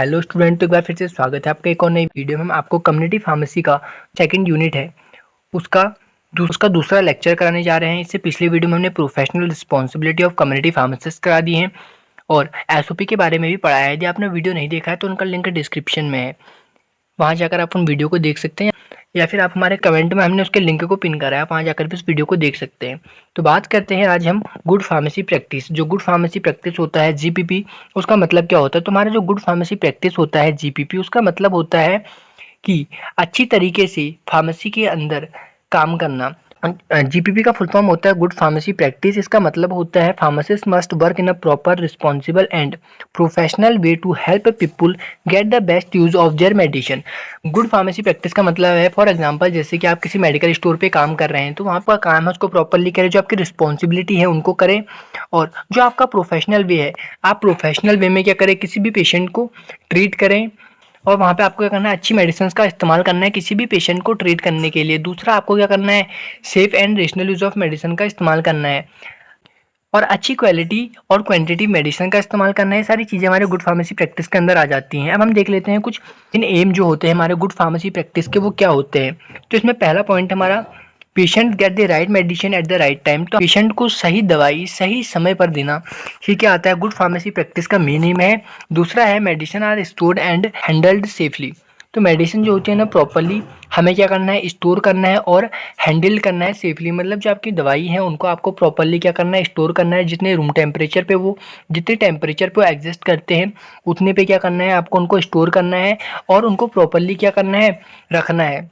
Hello student, तो एक बार फिर से स्वागत है आपका एक और नई वीडियो में। हम आपको कम्युनिटी फार्मेसी का सेकंड यूनिट है उसका उसका दूसरा लेक्चर कराने जा रहे हैं। इससे पिछली वीडियो में हमने professional responsibility of community pharmacist करा दी है और एसओपी के बारे में भी पढ़ाया है। यदि आपने वीडियो नहीं देखा है तो उनका लिंक डिस्क्रिप्शन में है, वहाँ जाकर आप उन वीडियो को देख सकते हैं, या फिर आप हमारे कमेंट में हमने उसके लिंक को पिन करा है, आप वहाँ जाकर भी उस वीडियो को देख सकते हैं। तो बात करते हैं आज हम गुड फार्मेसी प्रैक्टिस। जो गुड फार्मेसी प्रैक्टिस होता है जीपीपी, उसका मतलब क्या होता है? तो हमारा जो गुड फार्मेसी प्रैक्टिस होता है जीपीपी, उसका मतलब होता है कि अच्छी तरीके से फार्मेसी के अंदर काम करना। जीपीपी का फुल फॉर्म होता है गुड फार्मेसी प्रैक्टिस। इसका मतलब होता है pharmacist must work in a proper, responsible and professional way to help people get the best use of their medicine. Good pharmacy practice का मतलब है, फॉर एग्जांपल, जैसे कि आप किसी मेडिकल स्टोर पे काम कर रहे हैं तो वहाँ पर काम है उसको प्रॉपरली करें, जो आपकी रिस्पॉन्सिबिलिटी है उनको करें, और जो आपका प्रोफेशनल वे है आप प्रोफेशनल वे में क्या करें, किसी भी पेशेंट को ट्रीट करें। और वहाँ पे आपको क्या करना है, अच्छी मेडिसिन का इस्तेमाल करना है किसी भी पेशेंट को ट्रीट करने के लिए। दूसरा, आपको क्या करना है, safe and rational use of medicine का इस्तेमाल करना है, और अच्छी क्वालिटी और क्वांटिटी मेडिसिन का इस्तेमाल करना है। सारी चीज़ें हमारे गुड फार्मेसी प्रैक्टिस के अंदर आ जाती हैं। अब हम देख लेते हैं कुछ इन एम जो होते हैं हमारे गुड फार्मेसी प्रैक्टिस के, वो क्या होते हैं। तो इसमें पहला पॉइंट हमारा patient get the right medicine at the right time. तो पेशेंट को सही दवाई सही समय पर देना, ये क्या आता है, गुड फार्मेसी प्रैक्टिस का मेन एम है। दूसरा है medicine are stored and handled safely. तो मेडिसिन जो होती है ना, प्रॉपरली हमें क्या करना है, स्टोर करना है और हैंडल करना है सेफली। मतलब जो आपकी दवाई है उनको आपको प्रॉपरली क्या करना है, स्टोर करना है। जितने रूम टेम्परेचर पे वो जितने टेम्परेचर पे वो एग्जिस्ट करते हैं उतने पे क्या करना है, आपको उनको स्टोर करना है और उनको प्रॉपरली क्या करना है, रखना है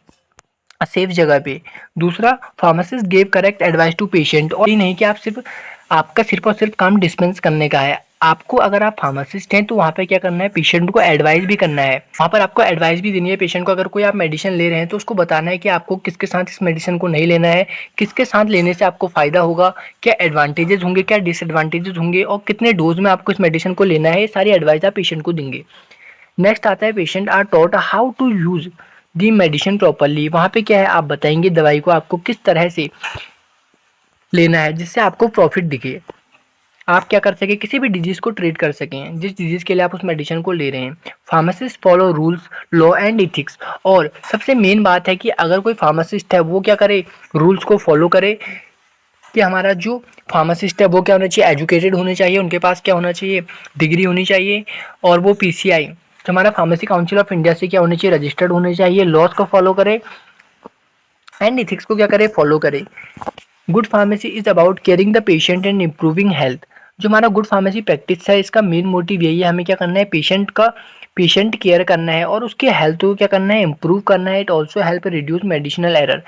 सेफ जगह पे। दूसरा, pharmacist gave correct advice to patient. और ये नहीं कि आपका सिर्फ और सिर्फ काम डिस्पेंस करने का है, आपको, अगर आप फार्मासिस्ट हैं तो वहाँ पे क्या करना है, पेशेंट को एडवाइस भी करना है। वहाँ पर आपको एडवाइस भी देनी है पेशेंट को। अगर कोई आप मेडिसिन ले रहे हैं तो उसको बताना है कि आपको किसके साथ इस मेडिसिन को नहीं लेना है, किसके साथ लेने से आपको फ़ायदा होगा, क्या एडवांटेजेस होंगे, क्या डिसएडवांटेजेस होंगे, और कितने डोज में आपको इस मेडिसिन को लेना है। ये सारी एडवाइस आप पेशेंट को देंगे। नेक्स्ट आता है patient are taught how to use the medicine properly. वहाँ पे क्या है, आप बताएंगे दवाई को आपको किस तरह से लेना है जिससे आपको प्रॉफिट दिखे, आप क्या कर सके, किसी भी डिजीज़ को ट्रीट कर सकें जिस डिजीज़ के लिए आप उस मेडिसिन को ले रहे हैं। Pharmacist follow rules, law and ethics. और सबसे मेन बात है कि अगर कोई फार्मासिस्ट है वो क्या करे, रूल्स को फॉलो करे। कि हमारा जो फार्मासिस्ट है वो क्या होना चाहिए, एजुकेटेड होने चाहिए, उनके पास क्या होना चाहिए, डिग्री होनी चाहिए, और वो पीसीआई, जो हमारा फार्मेसी काउंसिल ऑफ इंडिया से क्या होने चाहिए, रजिस्टर्ड होने चाहिए। लॉज को फॉलो करे एंड इथिक्स को क्या करे, फॉलो करे। Good pharmacy is about caring the patient and improving health. जो हमारा गुड फार्मेसी प्रैक्टिस है इसका मेन मोटिव यही है, हमें क्या करना है, पेशेंट केयर करना है और उसके हेल्थ को क्या करना है, इम्प्रूव करना है। It also help reduce medicinal error.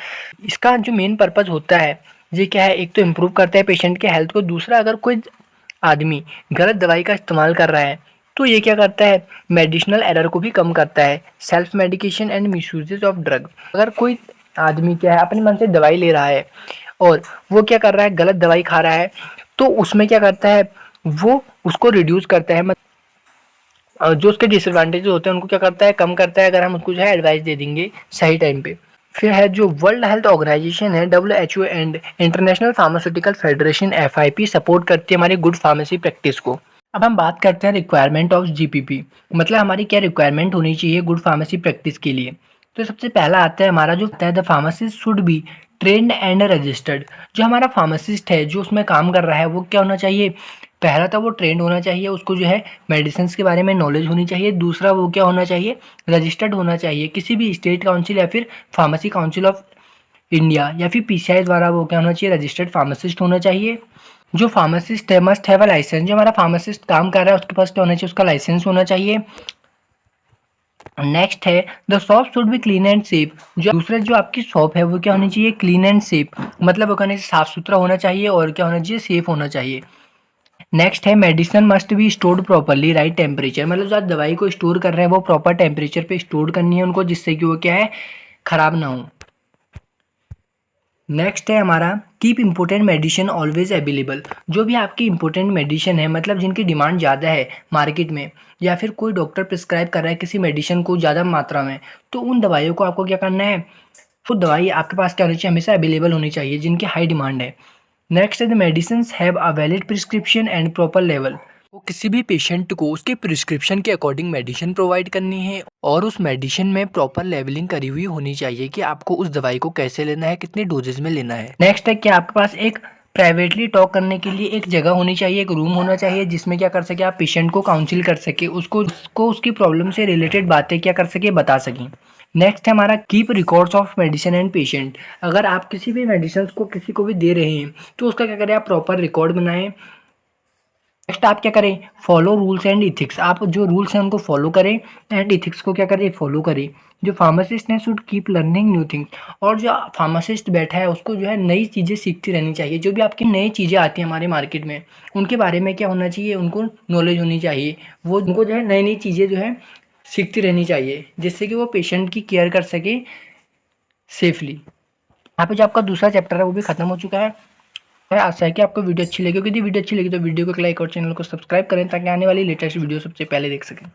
इसका जो मेन पर्पज होता है ये क्या है, एक तो इम्प्रूव करता है पेशेंट के हेल्थ को। दूसरा, अगर कोई आदमी गलत दवाई का इस्तेमाल कर रहा है तो ये क्या करता है, मेडिसिनल एरर को भी कम करता है। Self medication and misuses of drug. अगर कोई आदमी क्या है, अपने मन से दवाई ले रहा है और वो क्या कर रहा है, गलत दवाई खा रहा है, तो उसमें क्या करता है, वो उसको रिड्यूस करता है, जो उसके डिसएडवांटेज होते हैं उनको क्या करता है, कम करता है, अगर हम उसको जो है एडवाइस दे देंगे सही टाइम पे। फिर है जो वर्ल्ड हेल्थ ऑर्गेनाइजेशन है WHO and international pharmaceutical federation FIP support करती है हमारी गुड फार्मेसी प्रैक्टिस को। अब हम बात करते हैं रिक्वायरमेंट ऑफ जीपीपी, मतलब हमारी क्या रिक्वायरमेंट होनी चाहिए गुड फार्मेसी प्रैक्टिस के लिए। तो सबसे पहला आता है हमारा जो आता है, the pharmacist should be trend and registered. जो हमारा फार्मासिस्ट है जो उसमें काम कर रहा है वो क्या होना चाहिए, पहला तो वो ट्रेंड होना चाहिए, उसको जो है मेडिसिन के बारे में नॉलेज होनी चाहिए। दूसरा, वो क्या होना चाहिए, रजिस्टर्ड होना चाहिए किसी भी स्टेट काउंसिल या फिर फार्मेसी काउंसिल ऑफ इंडिया या फिर पीसीआई द्वारा वो क्या होना चाहिए, रजिस्टर्ड फार्मासिस्ट होना चाहिए। जो फार्मासिस्ट है मस्ट हैव अ लाइसेंस। जो हमारा फार्मासिस्ट काम कर रहा है उसके पास क्या होना चाहिए, उसका लाइसेंस होना चाहिए। नेक्स्ट है the shop should be clean and safe. जो दूसरा जो आपकी शॉप है वो क्या होनी चाहिए, क्लीन एंड सेफ, मतलब वो कहने से साफ सुथरा होना चाहिए और क्या होना चाहिए, सेफ होना चाहिए। नेक्स्ट है medicine must be stored properly right temperature. मतलब जो आप दवाई को स्टोर कर रहे हैं वो प्रॉपर टेम्परेचर पे स्टोर करनी है उनको, जिससे कि वो क्या है, खराब ना हो। नेक्स्ट है हमारा keep important medicine always available. जो भी आपकी इम्पोर्टेंट मेडिसिन है, मतलब जिनकी डिमांड ज़्यादा है मार्केट में, या फिर कोई डॉक्टर प्रिस्क्राइब कर रहा है किसी मेडिसिन को ज़्यादा मात्रा में, तो उन दवाइयों को आपको क्या करना है, वो दवाई आपके पास क्या होनी चाहिए, हमेशा अवेलेबल होनी चाहिए जिनकी हाई डिमांड है। नेक्स्ट है the medicine have a valid prescription and proper level. वो किसी भी पेशेंट को उसके प्रिस्क्रिप्शन के अकॉर्डिंग मेडिसिन प्रोवाइड करनी है और उस मेडिसिन में प्रॉपर लेवलिंग करी हुई होनी चाहिए कि आपको उस दवाई को कैसे लेना है, कितने डोजेज में लेना है। नेक्स्ट है कि आपके पास एक प्राइवेटली टॉक करने के लिए एक जगह होनी चाहिए, एक रूम होना चाहिए जिसमें क्या कर सके आप पेशेंट को काउंसिल कर सके, उसको उसकी प्रॉब्लम से रिलेटेड बातें क्या कर सके, बता सकें। नेक्स्ट है हमारा keep records of medicine and patient. अगर आप किसी भी मेडिसिन को किसी को भी दे रहे हैं तो उसका क्या करें, आप प्रॉपर रिकॉर्ड बनाएं। नेक्स्ट आप क्या करें, फॉलो रूल्स एंड इथिक्स। आप जो रूल्स हैं उनको फॉलो करें एंड इथिक्स को क्या करें, फॉलो करें। जो फार्मासिस्ट है should keep learning new things. और जो फार्मासिस्ट बैठा है उसको जो है नई चीज़ें सीखती रहनी चाहिए। जो भी आपकी नई चीज़ें आती हैं हमारे मार्केट में उनके बारे में क्या होना चाहिए, उनको नॉलेज होनी चाहिए। वो उनको जो है नई नई चीज़ें जो है सीखती रहनी चाहिए जिससे कि वो पेशेंट की केयर कर सके सेफली। यहाँ पे जो आपका दूसरा चैप्टर है वो भी खत्म हो चुका है। आशा है कि आपको वीडियो अच्छी लगी होगी। यदि वीडियो अच्छी लगी तो वीडियो को लाइक और चैनल को सब्सक्राइब करें ताकि आने वाली लेटेस्ट वीडियो सबसे पहले देख सकें।